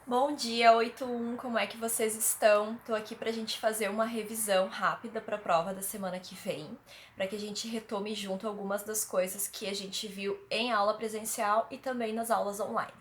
Bom dia, 81, como é que vocês estão? Tô aqui pra gente fazer uma revisão rápida pra prova da semana que vem, para que a gente retome junto algumas das coisas que a gente viu em aula presencial e também nas aulas online.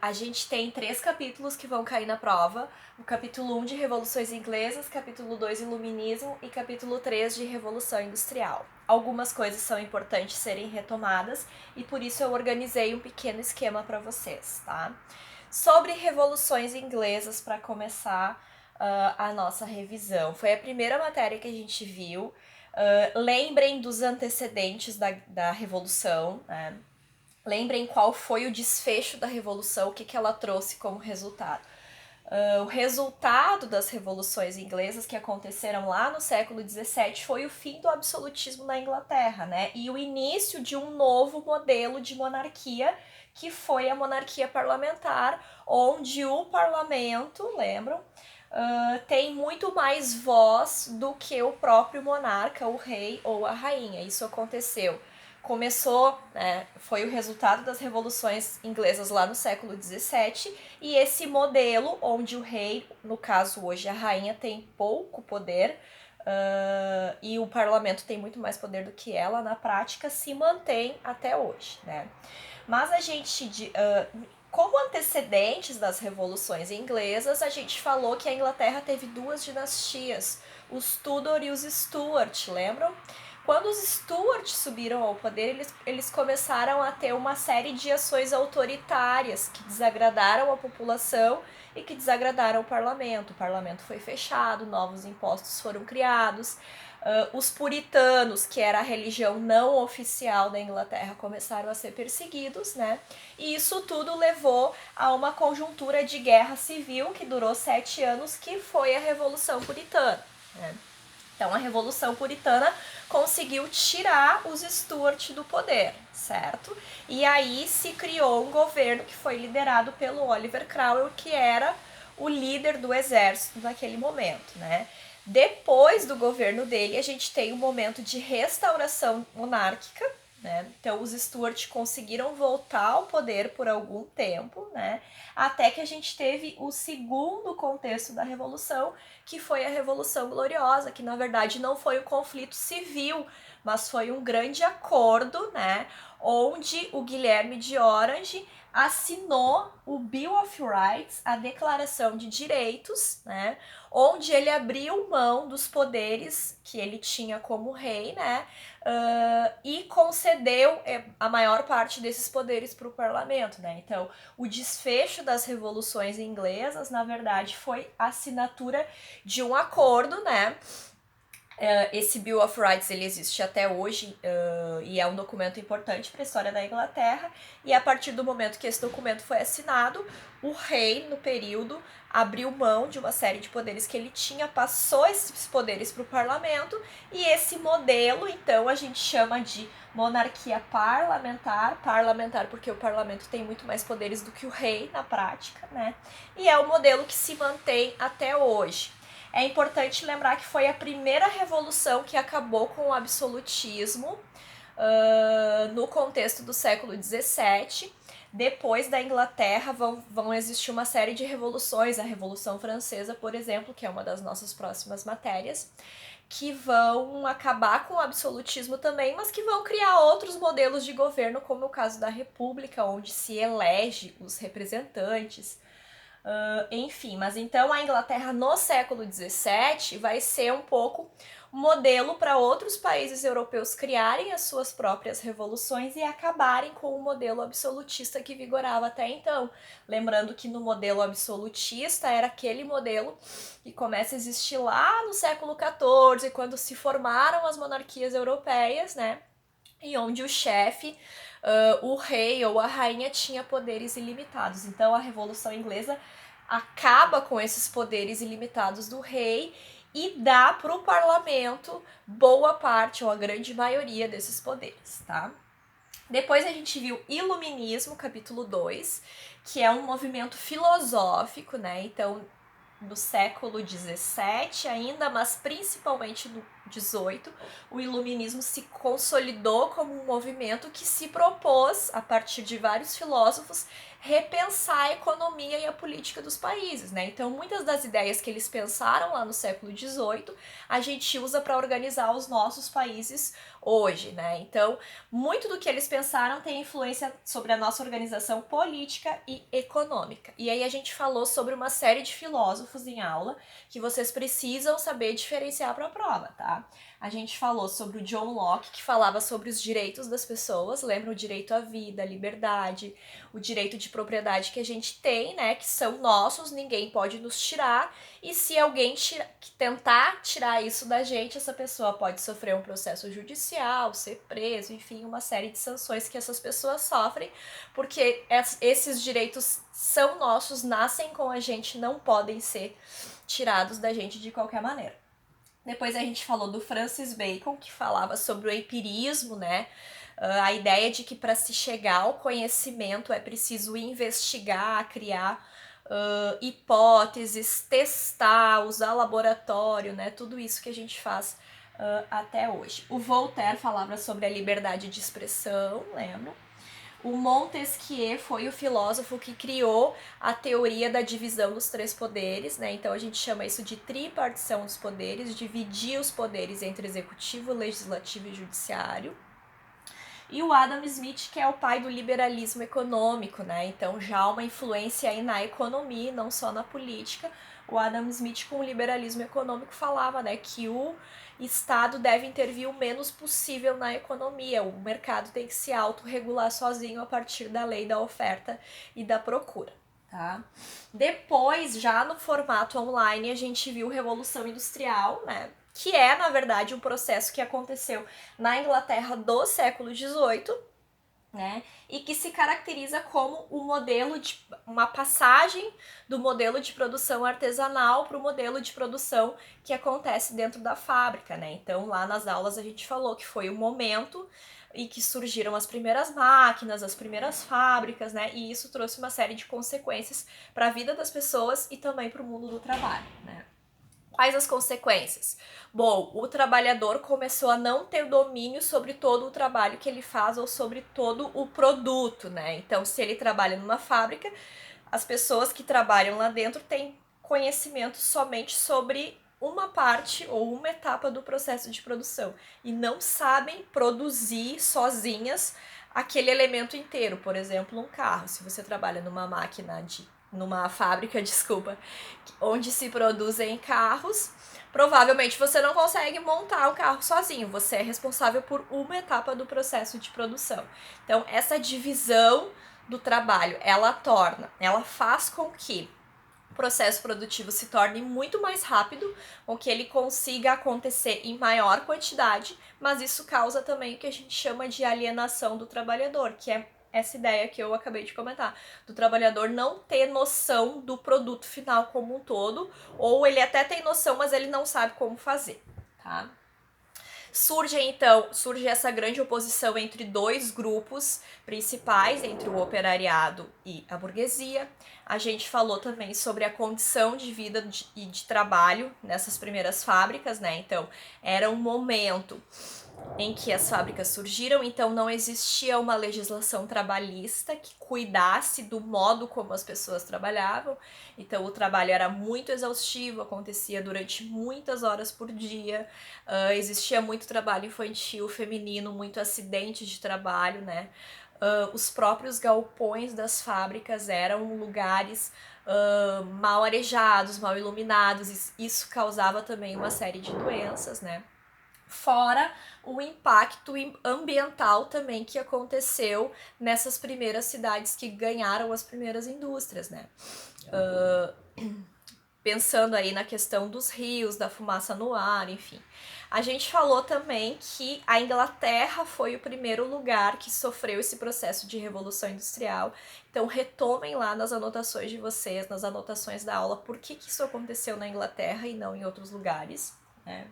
A gente tem 3 capítulos que vão cair na prova: o capítulo 1 de Revoluções Inglesas, capítulo 2 Iluminismo e capítulo 3 de Revolução Industrial. Algumas coisas são importantes serem retomadas e por isso eu organizei um pequeno esquema para vocês, tá? Sobre revoluções inglesas, para começar a nossa revisão. Foi a primeira matéria que a gente viu. Lembrem dos antecedentes da Revolução, né? Lembrem qual foi o desfecho da Revolução, o que ela trouxe como resultado. O resultado das revoluções inglesas que aconteceram lá no século XVII foi o fim do absolutismo na Inglaterra, né? E o início de um novo modelo de monarquia, que foi a monarquia parlamentar, onde o parlamento, lembram, tem muito mais voz do que o próprio monarca, o rei ou a rainha. Isso aconteceu. Começou, né, foi o resultado das revoluções inglesas lá no século XVII, e esse modelo, onde o rei, no caso hoje a rainha, tem pouco poder, e o parlamento tem muito mais poder do que ela, na prática, se mantém até hoje, né? Mas a gente, como antecedentes das revoluções inglesas, a gente falou que a Inglaterra teve 2 dinastias, os Tudor e os Stuart, lembram? Quando os Stuart subiram ao poder, eles começaram a ter uma série de ações autoritárias que desagradaram a população e que desagradaram o parlamento. O parlamento foi fechado, novos impostos foram criados. Os puritanos, que era a religião não oficial da Inglaterra, começaram a ser perseguidos, né? E isso tudo levou a uma conjuntura de guerra civil que durou 7 anos, que foi a Revolução Puritana, né? Então, a Revolução Puritana conseguiu tirar os Stuart do poder, certo? E aí se criou um governo que foi liderado pelo Oliver Cromwell, que era o líder do exército naquele momento, né? Depois do governo dele, a gente tem um momento de restauração monárquica, né? Então, os Stuart conseguiram voltar ao poder por algum tempo, né? Até que a gente teve o segundo contexto da Revolução, que foi a Revolução Gloriosa, que na verdade não foi um conflito civil, mas foi um grande acordo, né? Onde o Guilherme de Orange assinou o Bill of Rights, a Declaração de Direitos, né? Onde ele abriu mão dos poderes que ele tinha como rei, né? E concedeu a maior parte desses poderes para o parlamento, né? Então, o desfecho das revoluções inglesas, na verdade, foi a assinatura de um acordo, né? Esse Bill of Rights ele existe até hoje, e é um documento importante para a história da Inglaterra, e a partir do momento que esse documento foi assinado, o rei, no período, abriu mão de uma série de poderes que ele tinha, passou esses poderes para o parlamento, e esse modelo, então, a gente chama de monarquia parlamentar porque o parlamento tem muito mais poderes do que o rei na prática, né? E é o modelo que se mantém até hoje. É importante lembrar que foi a primeira revolução que acabou com o absolutismo no contexto do século XVII. Depois da Inglaterra vão existir uma série de revoluções, a Revolução Francesa, por exemplo, que é uma das nossas próximas matérias, que vão acabar com o absolutismo também, mas que vão criar outros modelos de governo, como o caso da República, onde se elege os representantes. Enfim, mas então a Inglaterra no século XVII vai ser um pouco modelo para outros países europeus criarem as suas próprias revoluções e acabarem com o modelo absolutista que vigorava até então. Lembrando que no modelo absolutista era aquele modelo que começa a existir lá no século XIV, quando se formaram as monarquias europeias, né? E onde o chefe, o rei ou a rainha, tinha poderes ilimitados. Então a Revolução Inglesa acaba com esses poderes ilimitados do rei e dá para o parlamento boa parte ou a grande maioria desses poderes, tá? Depois a gente viu Iluminismo, capítulo 2, que é um movimento filosófico, né? Então, do século XVII ainda, mas principalmente do XVIII, o iluminismo se consolidou como um movimento que se propôs, a partir de vários filósofos, repensar a economia e a política dos países, né? Então, muitas das ideias que eles pensaram lá no século XVIII, a gente usa para organizar os nossos países hoje, né? Então, muito do que eles pensaram tem influência sobre a nossa organização política e econômica. E aí a gente falou sobre uma série de filósofos em aula que vocês precisam saber diferenciar para a prova, tá? A gente falou sobre o John Locke, que falava sobre os direitos das pessoas, lembra o direito à vida, à liberdade, o direito de propriedade que a gente tem, né, que são nossos, ninguém pode nos tirar, e se alguém tentar tirar isso da gente, essa pessoa pode sofrer um processo judicial, ser preso, enfim, uma série de sanções que essas pessoas sofrem, porque esses direitos são nossos, nascem com a gente, não podem ser tirados da gente de qualquer maneira. Depois a gente falou do Francis Bacon, que falava sobre o empirismo, né? A ideia de que para se chegar ao conhecimento é preciso investigar, criar hipóteses, testar, usar laboratório, né? Tudo isso que a gente faz até hoje. O Voltaire falava sobre a liberdade de expressão, lembra? O Montesquieu foi o filósofo que criou a teoria da divisão dos três poderes, né? Então a gente chama isso de tripartição dos poderes, dividir os poderes entre executivo, legislativo e judiciário. E o Adam Smith, que é o pai do liberalismo econômico, né? Então já há uma influência aí na economia, não só na política. O Adam Smith, com o liberalismo econômico, falava, né, que o Estado deve intervir o menos possível na economia. O mercado tem que se autorregular sozinho a partir da lei da oferta e da procura. Tá? Depois, já no formato online, a gente viu Revolução Industrial, né? Que é, na verdade, um processo que aconteceu na Inglaterra do século XVIII, né? E que se caracteriza como um modelo de uma passagem do modelo de produção artesanal para o modelo de produção que acontece dentro da fábrica, né? Então, lá nas aulas a gente falou que foi o momento em que surgiram as primeiras máquinas, as primeiras fábricas, né? E isso trouxe uma série de consequências para a vida das pessoas e também para o mundo do trabalho, né? Quais as consequências? Bom, o trabalhador começou a não ter domínio sobre todo o trabalho que ele faz ou sobre todo o produto, né? Então, se ele trabalha numa fábrica, as pessoas que trabalham lá dentro têm conhecimento somente sobre uma parte ou uma etapa do processo de produção e não sabem produzir sozinhas aquele elemento inteiro. Por exemplo, um carro. Se você trabalha numa fábrica, desculpa, onde se produzem carros, provavelmente você não consegue montar o carro sozinho, você é responsável por uma etapa do processo de produção. Então, essa divisão do trabalho, ela faz com que o processo produtivo se torne muito mais rápido, com que ele consiga acontecer em maior quantidade, mas isso causa também o que a gente chama de alienação do trabalhador, que é essa ideia que eu acabei de comentar, do trabalhador não ter noção do produto final como um todo, ou ele até tem noção, mas ele não sabe como fazer, tá? Surge essa grande oposição entre dois grupos principais, entre o operariado e a burguesia. A gente falou também sobre a condição de vida e de trabalho nessas primeiras fábricas, né? Então, era um momento em que as fábricas surgiram, então não existia uma legislação trabalhista que cuidasse do modo como as pessoas trabalhavam, então o trabalho era muito exaustivo, acontecia durante muitas horas por dia, existia muito trabalho infantil, feminino, muito acidente de trabalho, né? Os próprios galpões das fábricas eram lugares mal arejados, mal iluminados, isso causava também uma série de doenças, né? Fora o impacto ambiental também que aconteceu nessas primeiras cidades que ganharam as primeiras indústrias, né? Pensando aí na questão dos rios, da fumaça no ar, enfim. A gente falou também que a Inglaterra foi o primeiro lugar que sofreu esse processo de revolução industrial. Então retomem lá nas anotações de vocês, nas anotações da aula, por que isso aconteceu na Inglaterra e não em outros lugares, né?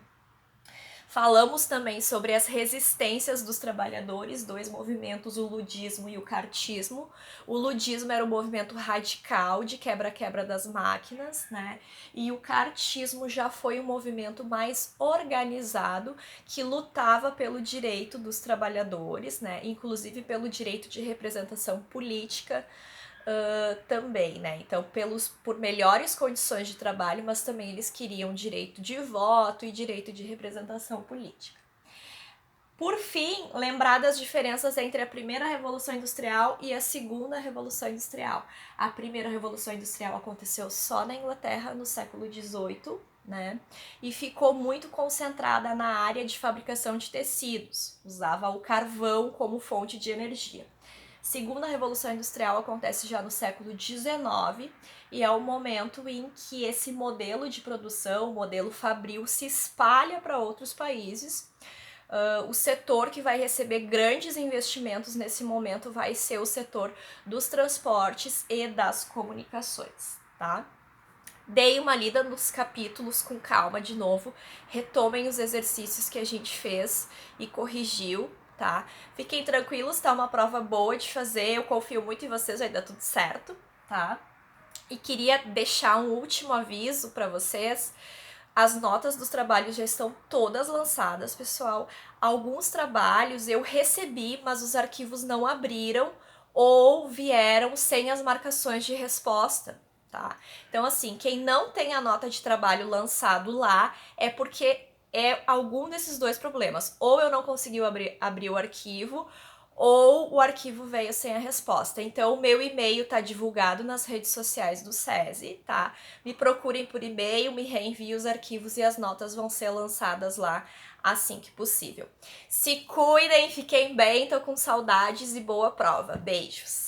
Falamos também sobre as resistências dos trabalhadores, dois movimentos, o ludismo e o cartismo. O ludismo era um movimento radical de quebra-quebra das máquinas, né? E o cartismo já foi um movimento mais organizado que lutava pelo direito dos trabalhadores, né? Inclusive pelo direito de representação política também, né? Então, por melhores condições de trabalho, mas também eles queriam direito de voto e direito de representação política. Por fim, lembrar das diferenças entre a primeira Revolução Industrial e a segunda Revolução Industrial. A primeira Revolução Industrial aconteceu só na Inglaterra no século XVIII, né? E ficou muito concentrada na área de fabricação de tecidos. Usava o carvão como fonte de energia. Segunda Revolução Industrial acontece já no século XIX e é o momento em que esse modelo de produção, o modelo fabril, se espalha para outros países. O setor que vai receber grandes investimentos nesse momento vai ser o setor dos transportes e das comunicações, tá? Dei uma lida nos capítulos com calma de novo, retomem os exercícios que a gente fez e corrigiu, tá? Fiquem tranquilos, tá uma prova boa de fazer, eu confio muito em vocês, vai dar tudo certo, tá? E queria deixar um último aviso para vocês. As notas dos trabalhos já estão todas lançadas, pessoal. Alguns trabalhos eu recebi, mas os arquivos não abriram ou vieram sem as marcações de resposta, tá? Então, assim, quem não tem a nota de trabalho lançado lá é porque é algum desses dois problemas. Ou eu não consegui abrir o arquivo, ou o arquivo veio sem a resposta. Então, o meu e-mail tá divulgado nas redes sociais do SESI, tá? Me procurem por e-mail, me reenviem os arquivos e as notas vão ser lançadas lá assim que possível. Se cuidem, fiquem bem, tô com saudades e boa prova. Beijos!